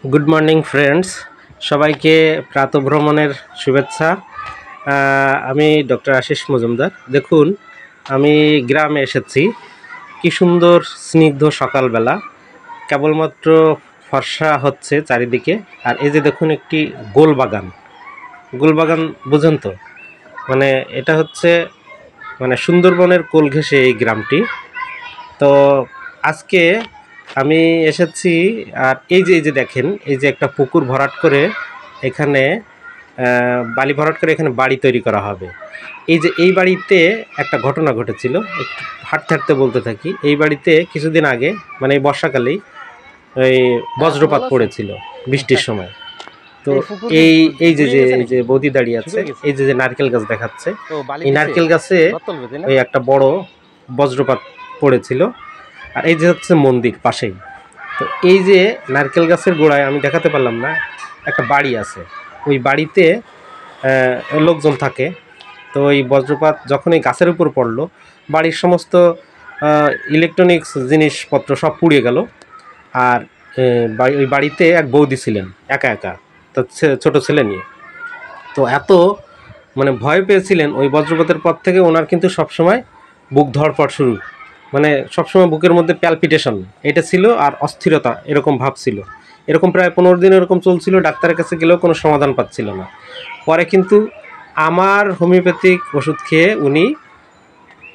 Good morning friends, সবাইকে প্রাতঃভ্রমণের শুভেচ্ছা। আমি ডক্টর আশিস মজুমদার। দেখুন, আমি গ্রামে এসেছি। কি সুন্দর স্নিগ্ধ সকালবেলা, কেবলমাত্র ফর্সা হচ্ছে চারিদিকে। আর এই যে দেখুন, একটি গোলবাগান। গোলবাগান বুঝেন তো? মানে এটা হচ্ছে সুন্দরবনের কোল ঘেঁষে এই গ্রামটি। তো আজকে আমি এসেছি। আর এই যে দেখেন, এই যে একটা পুকুর ভরাট করে এখানে বালি ভরাট করে এখানে বাড়ি তৈরি করা হবে। এই বাড়িতে একটা ঘটনা ঘটেছিল, একটু হাঁটতে হাঁটতে বলতে থাকি। এই বাড়িতে কিছুদিন আগে, মানে এই বর্ষাকালেই, ওই বজ্রপাত পড়েছিল বৃষ্টির সময়। তো এই এই যে বৌদি দাঁড়িয়ে আছে, এই যে নারকেল গাছ দেখাচ্ছে, এই নারকেল গাছে ওই একটা বড় বজ্রপাত পড়েছিল। আর এই যে হচ্ছে মন্দির পাশেই। তো এই যে নারকেল গাছের গোড়ায়, আমি দেখাতে পারলাম না, একটা বাড়ি আছে। ওই বাড়িতে লোকজন থাকে। তো ওই বজ্রপাত যখন এই গাছের উপর পড়লো, বাড়ির সমস্ত ইলেকট্রনিক্স জিনিসপত্র সব পুড়িয়ে গেল। আর ওই বাড়িতে এক বৌদি ছিলেন, একা একা, তার ছোট ছেলে নিয়ে। তো এত ভয় পেয়েছিলেন ওই বজ্রপাতের পর থেকে। ওনার কিন্তু সবসময় বুক ধড়ফড় শুরু, সবসময় বুকের মধ্যে প্যালপিটেশন এটা ছিল, আর অস্থিরতা এরকম ভাব ছিল। এরকম প্রায় 15 দিন এরকম চলছিল। ডাক্তারের কাছে গেলেও কোনো সমাধান পাচ্ছিল না। পরে কিন্তু আমার হোমিওপ্যাথিক ওষুধ খেয়ে উনি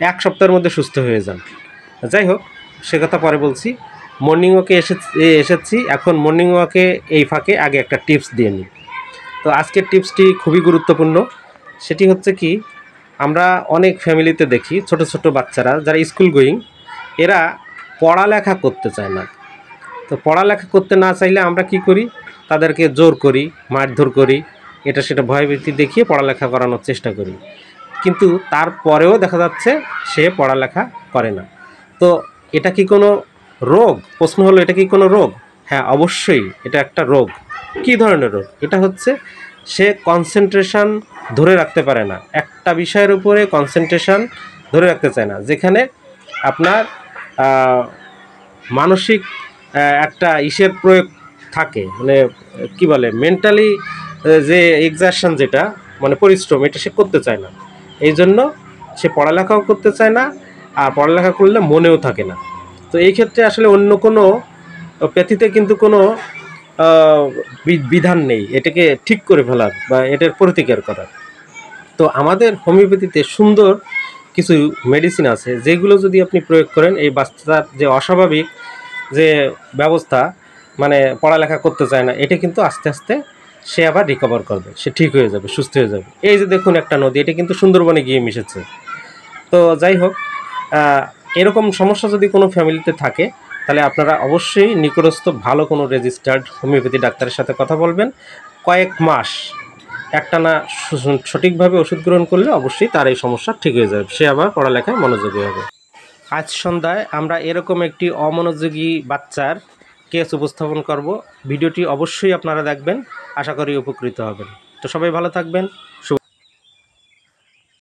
1 সপ্তাহের মধ্যে সুস্থ হয়ে যান। যাই হোক, সে কথা পরে বলছি। মর্নিং ওয়াকে এসেছি। এখন মর্নিং ওয়াকে এই ফাঁকে আগে একটা টিপস দিয়ে নিই। তো আজকের টিপসটি খুবই গুরুত্বপূর্ণ। সেটি হচ্ছে কি, আমরা অনেক ফ্যামিলিতে দেখি ছোট ছোট বাচ্চারা যারা স্কুল গোয়িং, এরা পড়ালেখা করতে চায় না। তো পড়ালেখা করতে না চাইলে আমরা কি করি? তাদেরকে জোর করি, মারধর করি, এটা সেটা ভয়ভীতি দেখিয়ে পড়ালেখা করানোর চেষ্টা করি। কিন্তু তারপরেও দেখা যাচ্ছে সে পড়ালেখা করে না। তো এটা কি কোনো রোগ? প্রশ্ন হলো, এটা কি কোনো রোগ? হ্যাঁ, অবশ্যই এটা একটা রোগ। কী ধরনের রোগ? এটা হচ্ছে, সে কনসেন্ট্রেশন ধরে রাখতে পারে না। একটা বিষয়ের উপরে কনসেন্ট্রেশন ধরে রাখতে চায় না। যেখানে আপনার মানসিক একটা ইসের প্রয়োগ থাকে, কি বলে, মেন্টালি যে এক্সারশন, যেটা পরিশ্রম, এটা সে করতে চায় না। এই জন্য সে পড়ালেখাও করতে চায় না, আর পড়ালেখা করলে মনেও থাকে না। তো এই ক্ষেত্রে আসলে অন্য কোনো প্যাথিতে কিন্তু কোনো বিধান নেই এটাকে ঠিক করে ফেলার বা এটার প্রতিকার করার। তো আমাদের হোমিওপ্যাথিতে সুন্দর কিছু মেডিসিন আছে, যেগুলো যদি আপনি প্রয়োগ করেন, এই বাচ্চার যে অস্বাভাবিক যে ব্যবস্থা, পড়ালেখা করতে চায় না, এটা কিন্তু আস্তে আস্তে সে আবার রিকভার করবে, সে ঠিক হয়ে যাবে, সুস্থ হয়ে যাবে। এই যে দেখুন, একটা নদী, এটা কিন্তু সুন্দরবনে গিয়ে মিশেছে। তো যাই হোক, এরকম সমস্যা যদি কোনো ফ্যামিলিতে থাকে, তাহলে আপনারা অবশ্যই নিকটস্থ ভালো কোনো রেজিস্টার্ড হোমিওপ্যাথি ডাক্তারের সাথে কথা বলবেন। কয়েক মাস একটানা সঠিকভাবে ওষুধ গ্রহণ করলে অবশ্যই তার এই সমস্যা ঠিক হয়ে যাবে, সে আবার পড়ালেখায় মনোযোগী হবে। আজ সন্ধ্যায় আমরা এরকম একটি অমনোযোগী বাচ্চার কেস উপস্থাপন করব। ভিডিওটি অবশ্যই আপনারা দেখবেন, আশা করি উপকৃত হবেন। তো সবাই ভালো থাকবেন।